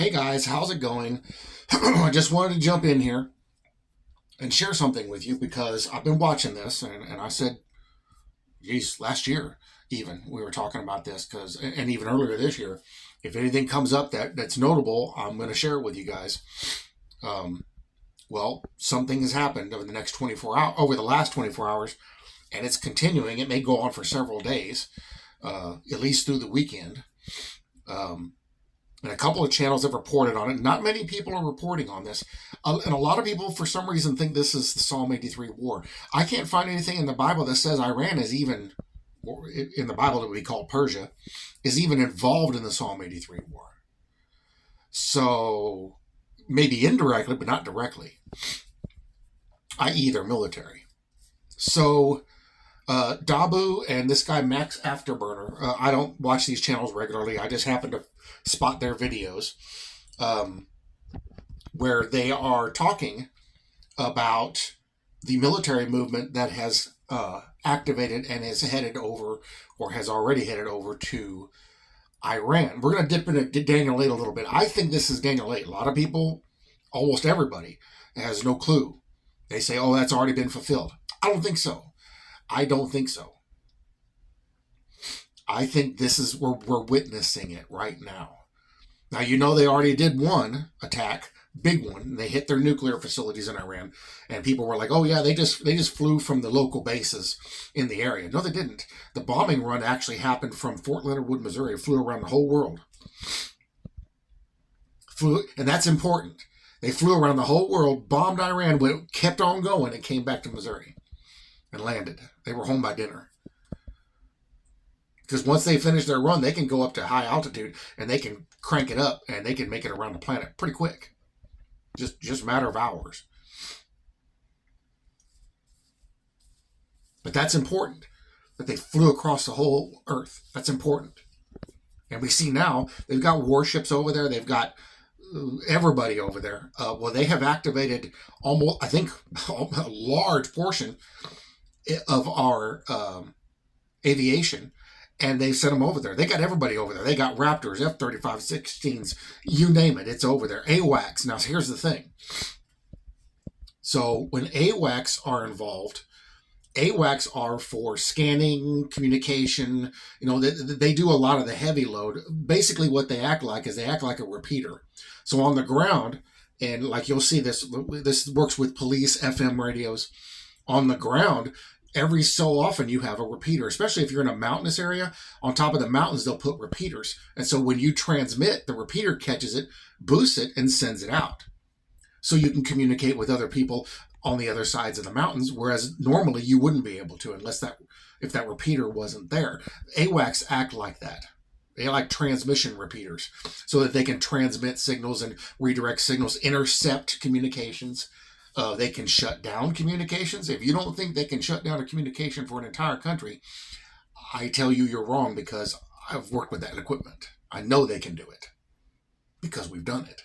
Hey guys, how's it going? I just wanted to jump in here and share something with you because I've been watching this and I said, geez, last year even we were talking about this and even earlier this year, if anything comes up that's notable, I'm going to share it with you guys. Um, well, something has happened over the last 24 hours, and it's continuing. It may go on for several days, at least through the weekend. Um, and a couple of channels have reported on it. Not many people are reporting on this. And a lot of people, for some reason, think this is the Psalm 83 war. I can't find anything in the Bible that says Iran is even, or in the Bible that we call Persia, is even involved in the Psalm 83 war. So maybe indirectly, but not directly, i.e. they're military. So Dabu and this guy Max Afterburner, I don't watch these channels regularly. I just happen to spot their videos where they are talking about the military movement that has activated and is headed over, or has already headed over, to Iran. We're going to dip into Daniel 8 a little bit. I think this is Daniel 8. A lot of people, almost everybody, has no clue. They say, oh, that's already been fulfilled. I don't think so. I don't think so. I think this is where we're witnessing it right now. Now, you know, they already did one attack, big one. They hit their nuclear facilities in Iran, and people were like, oh yeah, they just flew from the local bases in the area. No, they didn't. The bombing run actually happened from Fort Leonard Wood, Missouri. It flew around the whole world. And that's important. They flew around the whole world, bombed Iran, kept on going, and came back to Missouri and landed. They were home by dinner. Because once they finish their run, they can go up to high altitude and they can crank it up and they can make it around the planet pretty quick. Just a matter of hours. But that's important, that they flew across the whole Earth. That's important. And we see now they've got warships over there. They've got everybody over there. Well, they have activated almost, I think, a large portion of our aviation, and they sent them over there. They got everybody over there. They got Raptors, F-35, 16s, you name it, it's over there. AWACS. Now, here's the thing. So when AWACS are involved, AWACS are for scanning, communication. You know, they do a lot of the heavy load. Basically, what they act like is they act like a repeater. So on the ground, and like you'll see this works with police FM radios. On the ground, every so often you have a repeater, especially if you're in a mountainous area. On top of the mountains, they'll put repeaters. And so when you transmit, the repeater catches it, boosts it, and sends it out. So you can communicate with other people on the other sides of the mountains, whereas normally you wouldn't be able to if that repeater wasn't there. AWACS act like that. They like transmission repeaters so that they can transmit signals and redirect signals, intercept communications. They can shut down communications. If you don't think they can shut down a communication for an entire country, I tell you you're wrong, because I've worked with that equipment. I know they can do it because we've done it.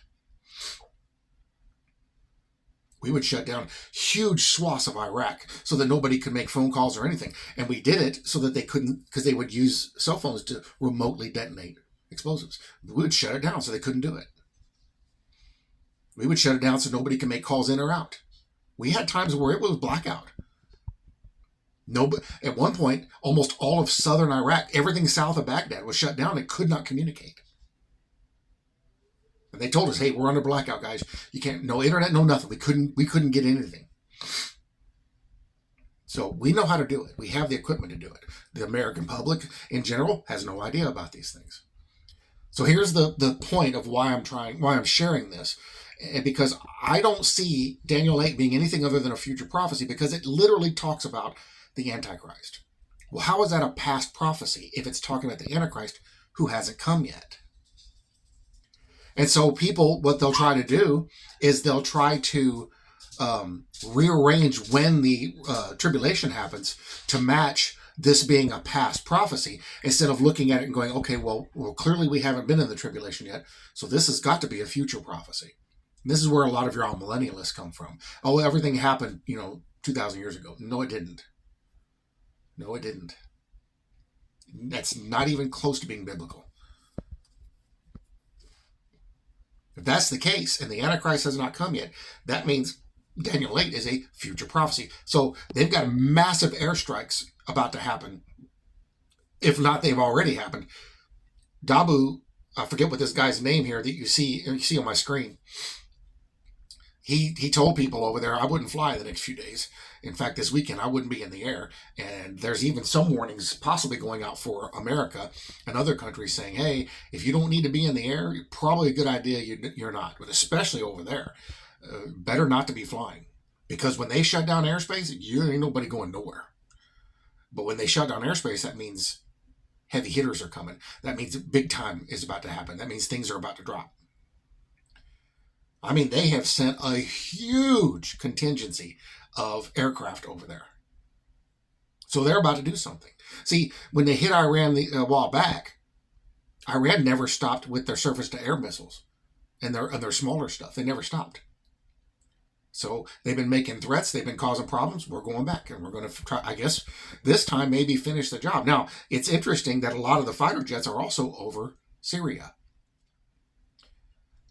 We would shut down huge swaths of Iraq so that nobody could make phone calls or anything. And we did it so that they couldn't, because they would use cell phones to remotely detonate explosives. We would shut it down so they couldn't do it. We would shut it down so nobody could make calls in or out. We had times where it was blackout. At one point, almost all of southern Iraq, everything south of Baghdad, was shut down and could not communicate. And they told us, hey, we're under blackout, guys. You can't, no internet, no nothing. We couldn't get anything. So we know how to do it. We have the equipment to do it. The American public in general has no idea about these things. So here's the point of why I'm sharing this. And because I don't see Daniel 8 being anything other than a future prophecy, because it literally talks about the Antichrist. Well, how is that a past prophecy if it's talking about the Antichrist who hasn't come yet? And so people, what they'll try to do is they'll try to rearrange when the tribulation happens to match this being a past prophecy, instead of looking at it and going, okay, well, clearly we haven't been in the tribulation yet, so this has got to be a future prophecy. And this is where a lot of your millennialists come from. Oh, everything happened, 2,000 years ago. No, it didn't. No, it didn't. That's not even close to being biblical. If that's the case, and the Antichrist has not come yet, that means Daniel 8 is a future prophecy. So they've got massive airstrikes about to happen. If not, they've already happened. Dabu, I forget what this guy's name here that you see on my screen. He told people over there I wouldn't fly the next few days. In fact, this weekend I wouldn't be in the air. And there's even some warnings possibly going out for America and other countries saying, hey, if you don't need to be in the air, probably a good idea you're not. But especially over there, better not to be flying. Because when they shut down airspace, you ain't nobody going nowhere. But when they shut down airspace, that means heavy hitters are coming. That means big time is about to happen. That means things are about to drop. I mean, they have sent a huge contingency of aircraft over there. So they're about to do something. See, when they hit Iran a while back, Iran never stopped with their surface-to-air missiles and their smaller stuff. They never stopped. So they've been making threats. They've been causing problems. We're going back, and we're going to try, I guess, this time maybe finish the job. Now, it's interesting that a lot of the fighter jets are also over Syria.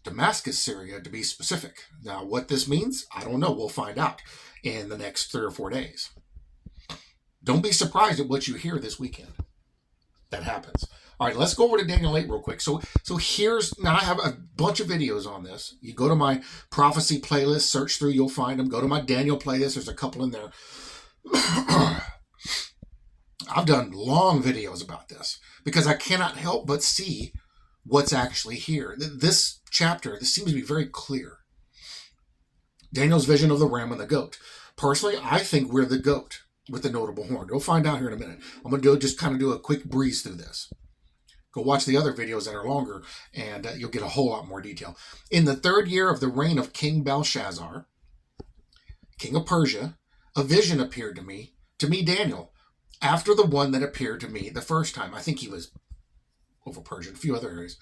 Damascus, Syria, to be specific. Now, what this means, I don't know. We'll find out in the next 3 or 4 days. Don't be surprised at what you hear this weekend. That happens. All right, let's go over to Daniel 8 real quick. So here's, now I have a bunch of videos on this. You go to my prophecy playlist, search through, you'll find them. Go to my Daniel playlist. There's a couple in there. I've done long videos about this because I cannot help but see what's actually here. This chapter, this seems to be very clear. Daniel's vision of the ram and the goat. Personally, I think we're the goat with the notable horn. You'll find out here in a minute. I'm going to just kind of do a quick breeze through this. Go watch the other videos that are longer, and you'll get a whole lot more detail. In the 3rd year of the reign of King Belshazzar, king of Persia, a vision appeared to me, Daniel, after the one that appeared to me the first time. I think he was over Persia, a few other areas.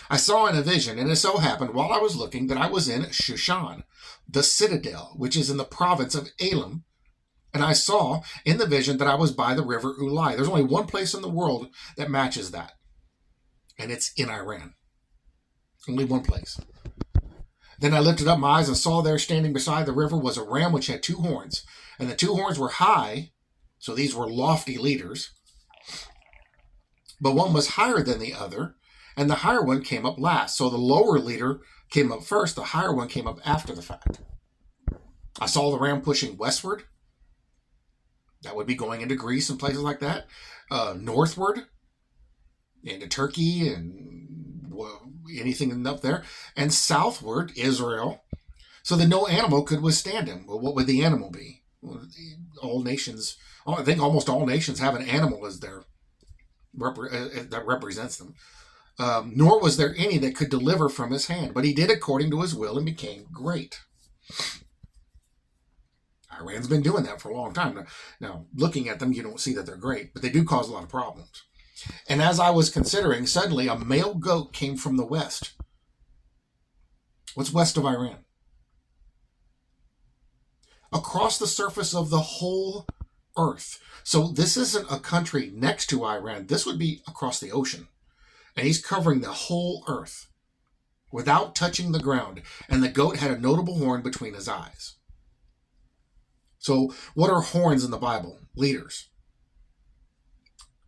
I saw in a vision, and it so happened while I was looking that I was in Shushan, the citadel, which is in the province of Elam, and I saw in the vision that I was by the river Ulai. There's only one place in the world that matches that, and it's in Iran. Only one place. Then I lifted up my eyes and saw there standing beside the river was a ram which had 2 horns, and the 2 horns were high, so these were lofty leaders, but one was higher than the other, and the higher one came up last. So the lower leader came up first, the higher one came up after the fact. I saw the ram pushing westward. That would be going into Greece and places like that. Northward, into Turkey and anything up there. And southward, Israel, so that no animal could withstand him. Well, what would the animal be? Well, all nations, I think almost all nations have an animal as their that represents them. Nor was there any that could deliver from his hand, but he did according to his will and became great. Iran's been doing that for a long time. Now, looking at them, you don't see that they're great, but they do cause a lot of problems. And as I was considering, suddenly a male goat came from the west. What's west of Iran? Across the surface of the whole earth. So this isn't a country next to Iran. This would be across the ocean. And he's covering the whole earth without touching the ground. And the goat had a notable horn between his eyes. So what are horns in the Bible? Leaders.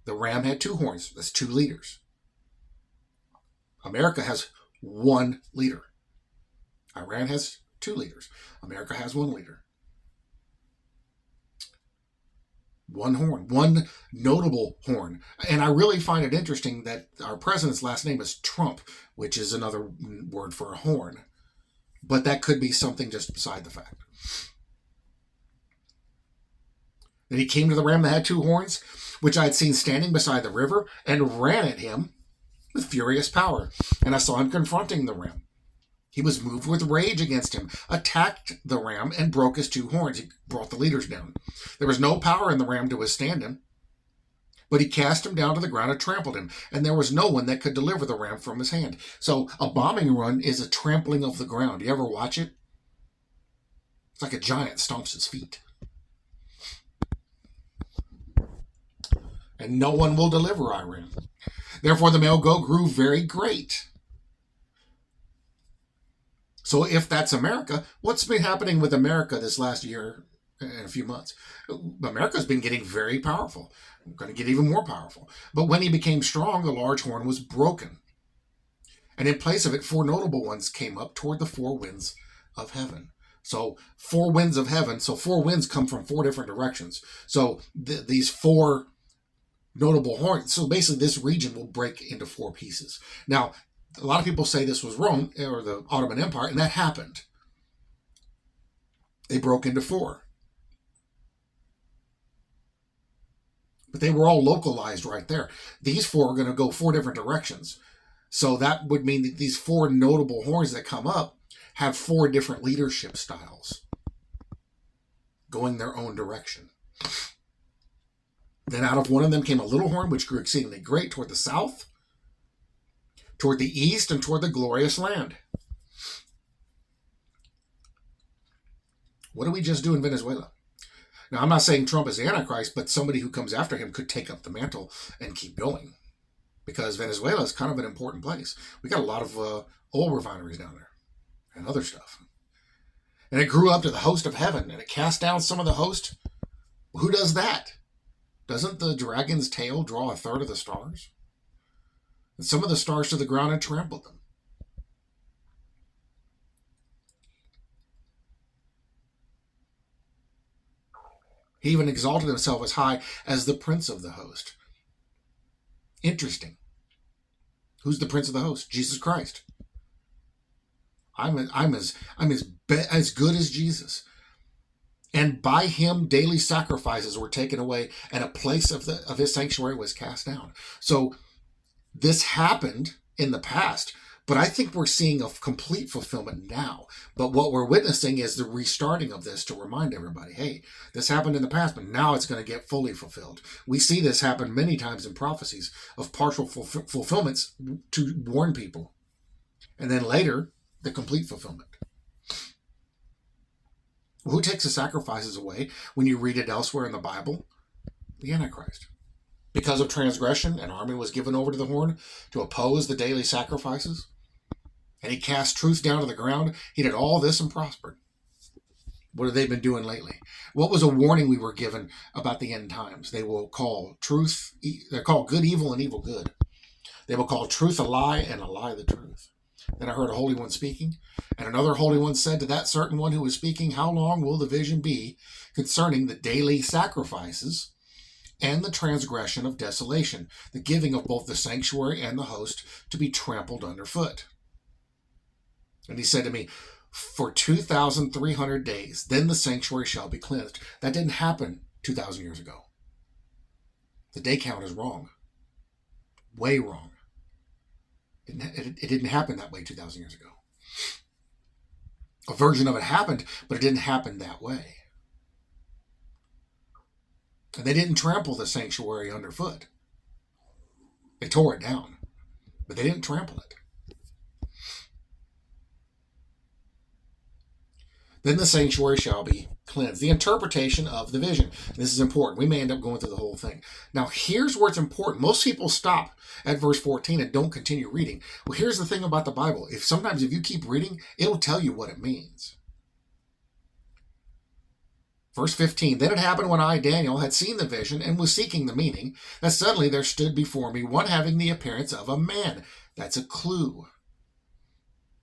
The ram had 2 horns. That's 2 leaders. America has 1 leader. Iran has 2 leaders. America has 1 leader. 1 horn, 1 notable horn. And I really find it interesting that our president's last name is Trump, which is another word for a horn. But that could be something just beside the fact. Then he came to the ram that had 2 horns, which I had seen standing beside the river, and ran at him with furious power. And I saw him confronting the ram. He was moved with rage against him, attacked the ram, and broke his 2 horns. He brought the leaders down. There was no power in the ram to withstand him, but he cast him down to the ground and trampled him, and there was no one that could deliver the ram from his hand. So a bombing run is a trampling of the ground. You ever watch it? It's like a giant stomps his feet. And no one will deliver Iran. Therefore the male goat grew very great. So if that's America, what's been happening with America this last year and a few months? America's been getting very powerful. Going to get even more powerful. But when he became strong, the large horn was broken. And in place of it, 4 notable ones came up toward the 4 winds of heaven. So 4 winds of heaven. So 4 winds come from 4 different directions. So these 4 notable horns. So basically this region will break into 4 pieces. Now, a lot of people say this was Rome or the Ottoman Empire, and that happened. They broke into 4. But they were all localized right there. These 4 are going to go 4 different directions. So that would mean that these 4 notable horns that come up have 4 different leadership styles going their own direction. Then out of one of them came a little horn, which grew exceedingly great toward the south, toward the east, and toward the glorious land. What did we just do in Venezuela? Now, I'm not saying Trump is the Antichrist, but somebody who comes after him could take up the mantle and keep going. Because Venezuela is kind of an important place. We got a lot of oil refineries down there and other stuff. And it grew up to the host of heaven, and it cast down some of the host. Who does that? Doesn't the dragon's tail draw a third of the stars? And some of the stars to the ground and trampled them. He even exalted himself as high as the prince of the host. Interesting. Who's the prince of the host? Jesus Christ. I'm as good as Jesus. And by him, daily sacrifices were taken away, and a place of his sanctuary was cast down. So this happened in the past, but I think we're seeing a complete fulfillment now. But what we're witnessing is the restarting of this to remind everybody, hey, this happened in the past, but now it's going to get fully fulfilled. We see this happen many times in prophecies of partial fulfillments to warn people. And then later, the complete fulfillment. Who takes the sacrifices away when you read it elsewhere in the Bible? The Antichrist. Because of transgression, an army was given over to the horn to oppose the daily sacrifices. And he cast truth down to the ground. He did all this and prospered. What have they been doing lately? What was a warning we were given about the end times? They will call truth, they'll call good evil and evil good. They will call truth a lie and a lie the truth. Then I heard a holy one speaking, and another holy one said to that certain one who was speaking, how long will the vision be concerning the daily sacrifices and the transgression of desolation, the giving of both the sanctuary and the host to be trampled underfoot? And he said to me, for 2,300 days, then the sanctuary shall be cleansed. That didn't happen 2,000 years ago. The day count is wrong. Way wrong. It didn't happen that way 2,000 years ago. A version of it happened, but it didn't happen that way. And they didn't trample the sanctuary underfoot. They tore it down, but they didn't trample it. Then the sanctuary shall be cleansed. The interpretation of the vision. This is important. We may end up going through the whole thing. Now, here's where it's important. Most people stop at verse 14 and don't continue reading. Well, here's the thing about the Bible. Sometimes if you keep reading, it'll tell you what it means. Verse 15, then it happened when I, Daniel, had seen the vision and was seeking the meaning, that suddenly there stood before me one having the appearance of a man. That's a clue.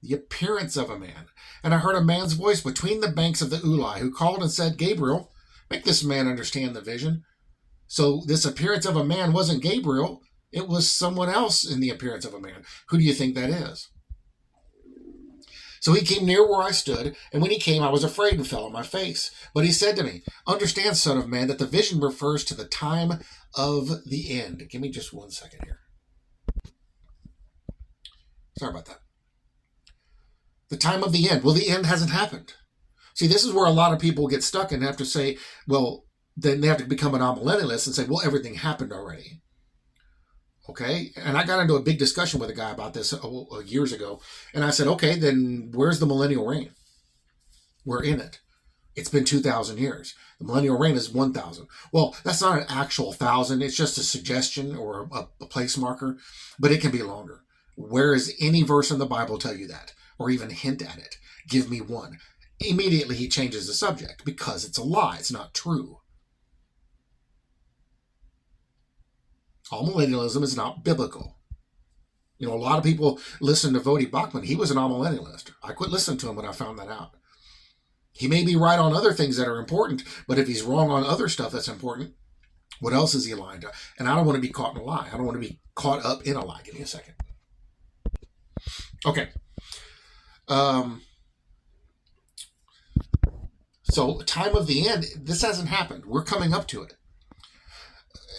The appearance of a man. And I heard a man's voice between the banks of the Ulai, who called and said, Gabriel, make this man understand the vision. So this appearance of a man wasn't Gabriel. It was someone else in the appearance of a man. Who do you think that is? So he came near where I stood, and when he came, I was afraid and fell on my face. But he said to me, understand, son of man, that the vision refers to the time of the end. Give me just 1 second here. Sorry about that. The time of the end. Well, the end hasn't happened. See, this is where a lot of people get stuck and have to say, well, then they have to become an amillennialist and say, well, everything happened already. Okay? And I got into a big discussion with a guy about this years ago. And I said, okay, then where's the millennial reign? We're in it. It's been 2,000 years. The millennial reign is 1,000. Well, that's not an actual 1,000. It's just a suggestion or a place marker, but it can be longer. Where is any verse in the Bible tell you that? Or even hint at it? Give me one. Immediately he changes the subject because it's a lie. It's not true. Amillennialism is not biblical. You know, a lot of people listen to Voddie Baucham. He was an amillennialist. I quit listening to him when I found that out. He may be right on other things that are important, but if he's wrong on other stuff that's important, what else is he lying to? And I don't want to be caught in a lie. I don't want to be caught up in a lie. Give me a second. Okay. So, time of the end, this hasn't happened. We're coming up to it.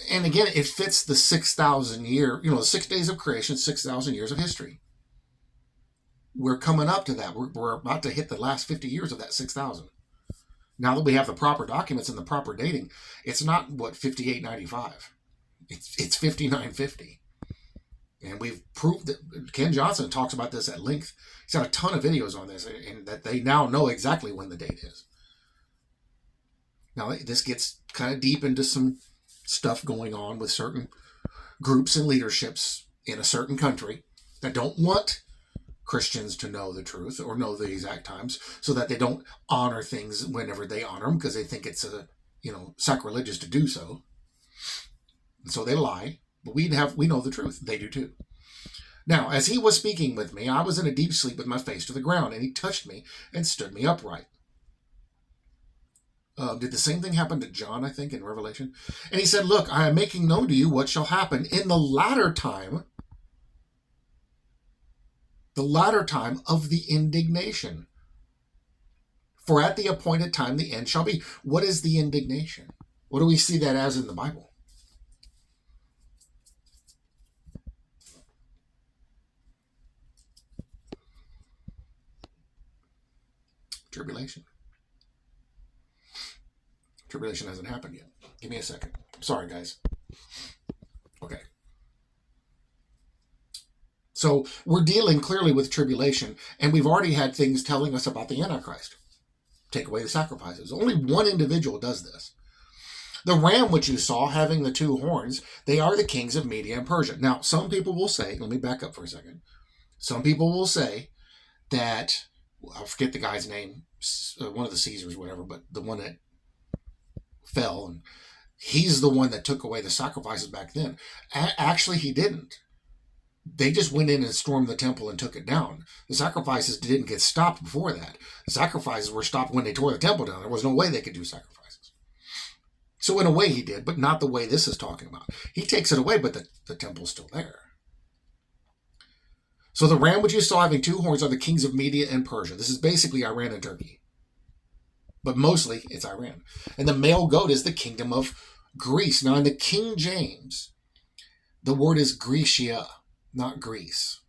And again, it fits the 6,000 year, the 6 days of creation, 6,000 years of history. We're coming up to that. We're about to hit the last 50 years of that 6,000. Now that we have the proper documents and the proper dating, it's not, 5895. It's 5950. And we've proved that. Ken Johnson talks about this at length. He's got a ton of videos on this, and that they now know exactly when the date is. Now, this gets kind of deep into some stuff going on with certain groups and leaderships in a certain country that don't want Christians to know the truth or know the exact times, so that they don't honor things whenever they honor them because they think it's sacrilegious to do so. And so they lie, but we know the truth. They do too. Now, as he was speaking with me, I was in a deep sleep with my face to the ground, and he touched me and stood me upright. Did the same thing happen to John, I think, in Revelation? And he said, "Look, I am making known to you what shall happen in the latter time of the indignation. For at the appointed time the end shall be." What is the indignation? What do we see that as in the Bible? Tribulation. Tribulation hasn't happened yet. Give me a second. Sorry, guys. Okay. So we're dealing clearly with tribulation, and we've already had things telling us about the Antichrist. Take away the sacrifices. Only one individual does this. The ram which you saw having the two horns, they are the kings of Media and Persia. Now, some people will say, let me back up for a second. Some people will say that, I forget the guy's name, one of the Caesars, whatever, but the one that fell, and he's the one that took away the sacrifices back then. Actually, he didn't. They just went in and stormed the temple and took it down. The sacrifices didn't get stopped before that. The sacrifices were stopped when they tore the temple down. There was no way they could do sacrifices. So in a way he did, but not the way this is talking about. He takes it away, but the temple's still there. So the ram which you saw having two horns are the kings of Media and Persia. This is basically Iran and Turkey. But mostly it's Iran. And the male goat is the kingdom of Greece. Now in the King James, the word is Grecia, not Greece.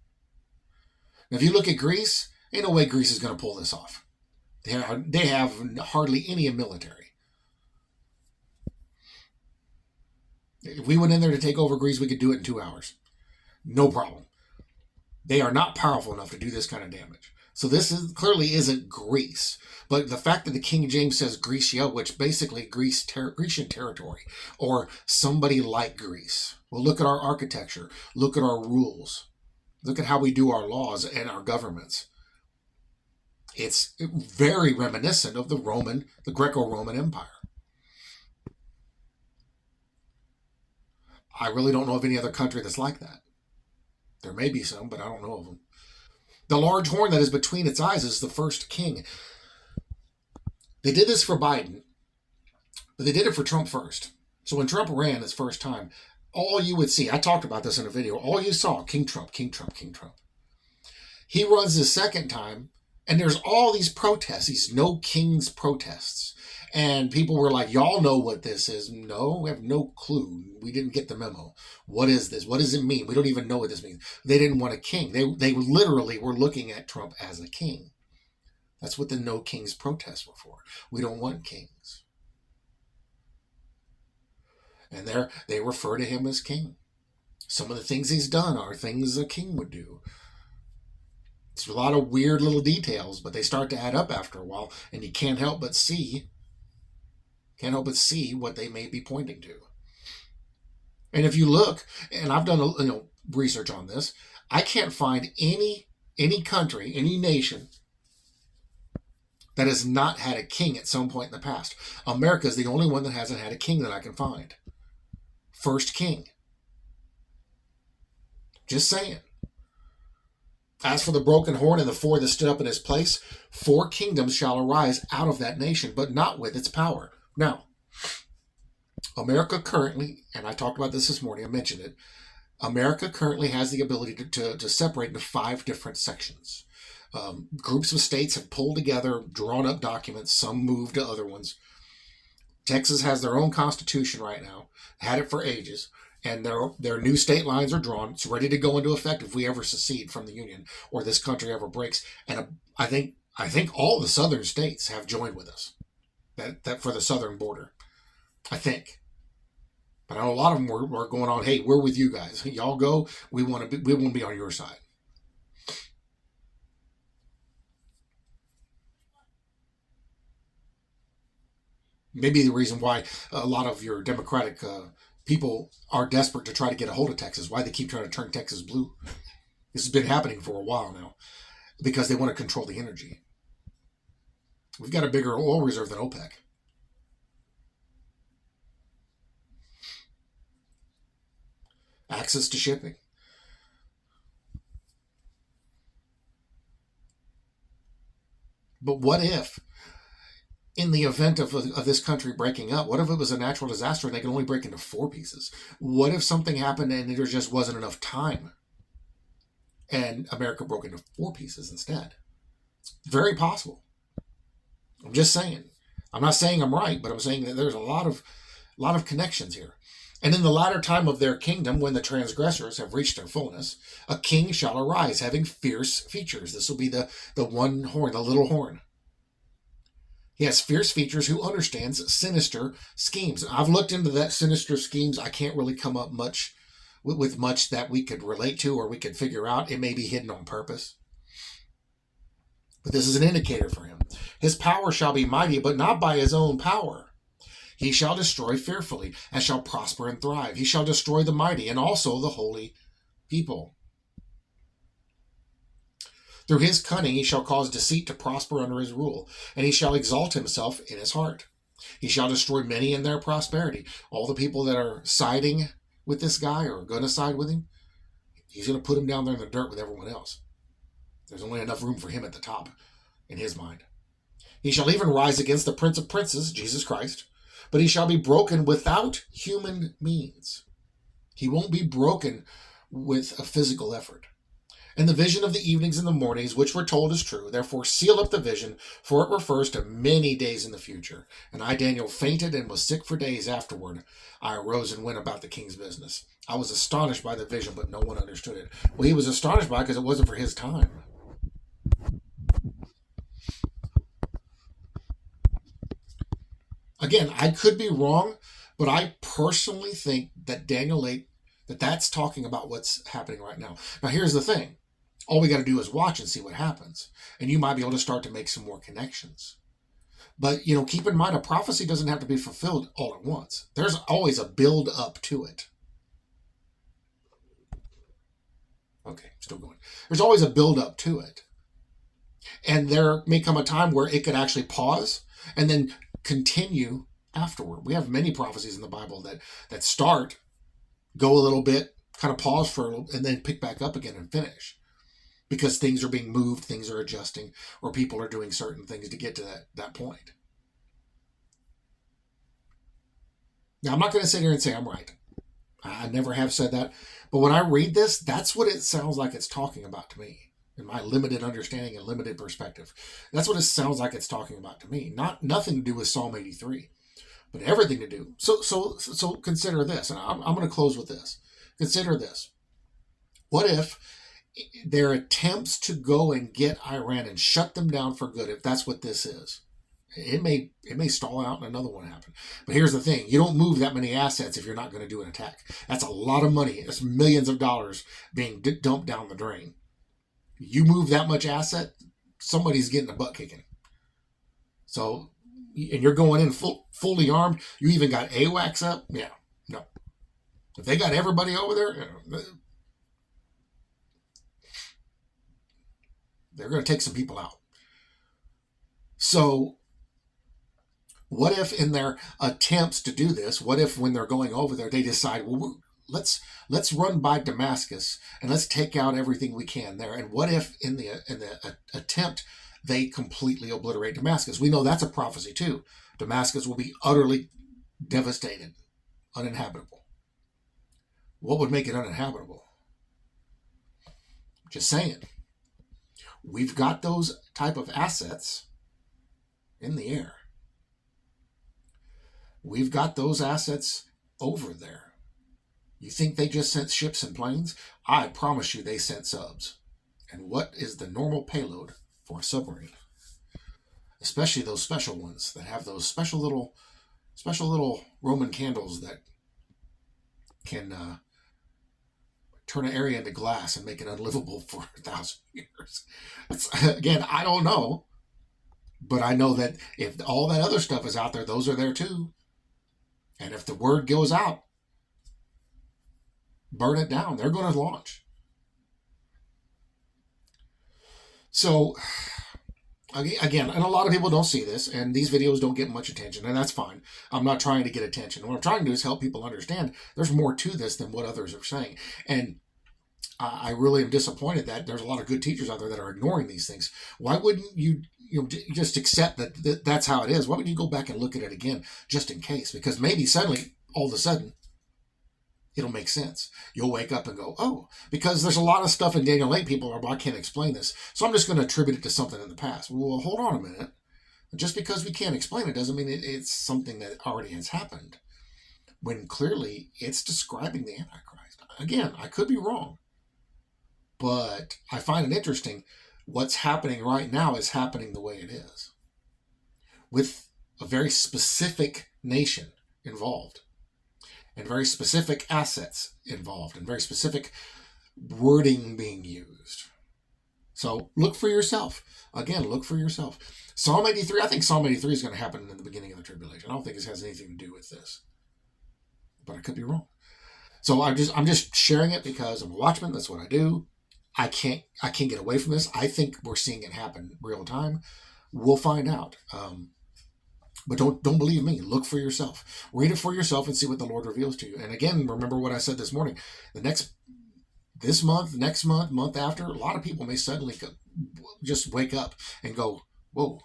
Now if you look at Greece, ain't no way Greece is going to pull this off. They have hardly any military. If we went in there to take over Greece, we could do it in 2 hours. No problem. They are not powerful enough to do this kind of damage. So this clearly isn't Greece. But the fact that the King James says Grecia, which basically Grecian territory, or somebody like Greece. Well, look at our architecture. Look at our rules. Look at how we do our laws and our governments. It's very reminiscent of the Greco-Roman Empire. I really don't know of any other country that's like that. There may be some, but I don't know of them. The large horn that is between its eyes is the first king. They did this for Biden, but they did it for Trump first. So when Trump ran his first time, all you would see, I talked about this in a video, all you saw, King Trump, King Trump, King Trump. He runs his second time, and there's all these protests, these no kings protests. And people were like, y'all know what this is. No, we have no clue. We didn't get the memo. What is this? What does it mean? We don't even know what this means. They didn't want a king. They literally were looking at Trump as a king. That's what the no kings protests were for. We don't want kings. And they refer to him as king. Some of the things he's done are things a king would do. It's a lot of weird little details, but they start to add up after a while, and you can't help but see what they may be pointing to. And if you look, and I've done research on this, I can't find any country, any nation that has not had a king at some point in the past. America is the only one that hasn't had a king that I can find. First king. Just saying. As for the broken horn and the four that stood up in his place, 4 kingdoms shall arise out of that nation, but not with its power. Now, America currently, and I talked about this morning, I mentioned it, America currently has the ability to separate into 5 different sections. Groups of states have pulled together, drawn up documents, some moved to other ones. Texas has their own constitution right now, had it for ages. And their new state lines are drawn. It's ready to go into effect if we ever secede from the Union or this country ever breaks. And I think all the southern states have joined with us. That for the southern border, I think. But I know a lot of them were going on. Hey, we're with you guys. Y'all go. We want to be on your side. Maybe the reason why a lot of your Democratic people are desperate to try to get a hold of Texas. Why they keep trying to turn Texas blue. This has been happening for a while now because they want to control the energy. We've got a bigger oil reserve than OPEC. Access to shipping. But what if, in the event of this country breaking up, what if it was a natural disaster and they can only break into 4 pieces? What if something happened and there just wasn't enough time and America broke into 4 pieces instead? It's very possible. I'm just saying. I'm not saying I'm right, but I'm saying that there's a lot of connections here. And in the latter time of their kingdom, when the transgressors have reached their fullness, a king shall arise, having fierce features. This will be the one horn, the little horn. He has fierce features who understands sinister schemes. I've looked into that sinister schemes. I can't really come up much with much that we could relate to or we could figure out. It may be hidden on purpose. But this is an indicator for him. His power shall be mighty, but not by his own power. He shall destroy fearfully, and shall prosper and thrive. He shall destroy the mighty, and also the holy people. Through his cunning he shall cause deceit to prosper under his rule, and he shall exalt himself in his heart. He shall destroy many in their prosperity. All the people that are siding with this guy or are going to side with him, he's going to put him down there in the dirt with everyone else. There's only enough room for him at the top in his mind. He shall even rise against the Prince of Princes, Jesus Christ, but he shall be broken without human means. He won't be broken with a physical effort. And the vision of the evenings and the mornings, which were told, is true. Therefore seal up the vision, for it refers to many days in the future. And I, Daniel, fainted and was sick for days afterward. I arose and went about the king's business. I was astonished by the vision, but no one understood it. Well, he was astonished by it because it wasn't for his time. Again, I could be wrong, but I personally think that Daniel 8, that's talking about what's happening right now. Now, here's the thing. All we got to do is watch and see what happens. And you might be able to start to make some more connections. But, keep in mind, a prophecy doesn't have to be fulfilled all at once. There's always a build up to it. Okay, still going. There's always a build up to it. And there may come a time where it could actually pause and then continue afterward. We have many prophecies in the Bible that start, go a little bit, kind of pause for a little, and then pick back up again and finish. Because things are being moved, things are adjusting, or people are doing certain things to get to that point. Now, I'm not going to sit here and say I'm right. I never have said that. But when I read this, that's what it sounds like it's talking about to me. In my limited understanding and limited perspective. That's what it sounds like it's talking about to me. Nothing to do with Psalm 83, but everything to do. So consider this, and I'm going to close with this. Consider this. What if their attempts to go and get Iran and shut them down for good, if that's what this is? It may stall out and another one happen. But here's the thing. You don't move that many assets if you're not going to do an attack. That's a lot of money. It's millions of dollars being dumped down the drain. You move that much asset, somebody's getting a butt kicking. So, and you're going in fully armed. You even got AWACS up. Yeah, no. If they got everybody over there, they're going to take some people out. So what if in their attempts to do this, what if when they're going over there, they decide, well, let's run by Damascus and let's take out everything we can there. And what if in the attempt they completely obliterate Damascus? We know that's a prophecy too. Damascus will be utterly devastated, uninhabitable. What would make it uninhabitable? Just saying. We've got those type of assets in the air. We've got those assets over there. You think they just sent ships and planes? I promise you they sent subs. And what is the normal payload for a submarine? Especially those special ones that have those special little Roman candles that can turn an area into glass and make it unlivable for 1,000 years. Again, I don't know. But I know that if all that other stuff is out there, those are there too. And if the word goes out, burn it down. They're going to launch. So, again, and a lot of people don't see this, and these videos don't get much attention, and that's fine. I'm not trying to get attention. What I'm trying to do is help people understand there's more to this than what others are saying. And I really am disappointed that there's a lot of good teachers out there that are ignoring these things. Why wouldn't you just accept that that's how it is? Why would you go back and look at it again just in case? Because maybe suddenly, all of a sudden, it'll make sense. You'll wake up and go, oh, because there's a lot of stuff in Daniel 8 people are, well, I can't explain this, so I'm just going to attribute it to something in the past. Well, hold on a minute. Just because we can't explain it doesn't mean it's something that already has happened, when clearly it's describing the Antichrist. Again, I could be wrong. But I find it interesting. What's happening right now is happening the way it is, with a very specific nation involved, and very specific assets involved, and very specific wording being used. So look for yourself. Again, look for yourself. Psalm 83, I think Psalm 83 is going to happen in the beginning of the tribulation. I don't think it has anything to do with this. But I could be wrong. So I'm just sharing it because I'm a watchman. That's what I do. I can't get away from this. I think we're seeing it happen real time. We'll find out. But don't believe me. Look for yourself. Read it for yourself and see what the Lord reveals to you. And again, remember what I said this morning. This month, next month after, a lot of people may suddenly just wake up and go, whoa,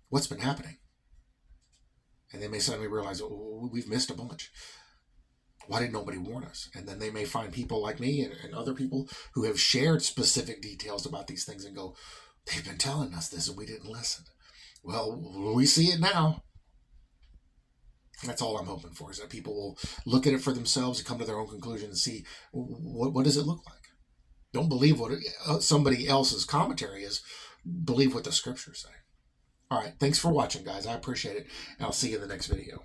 what's been happening? And they may suddenly realize, oh, we've missed a bunch. Why did nobody warn us? And then they may find people like me and other people who have shared specific details about these things and go, they've been telling us this and we didn't listen. Well, we see it now. That's all I'm hoping for, is that people will look at it for themselves and come to their own conclusion and see, what does it look like? Don't believe what somebody else's commentary is. Believe what the scriptures say. All right. Thanks for watching, guys. I appreciate it. And I'll see you in the next video.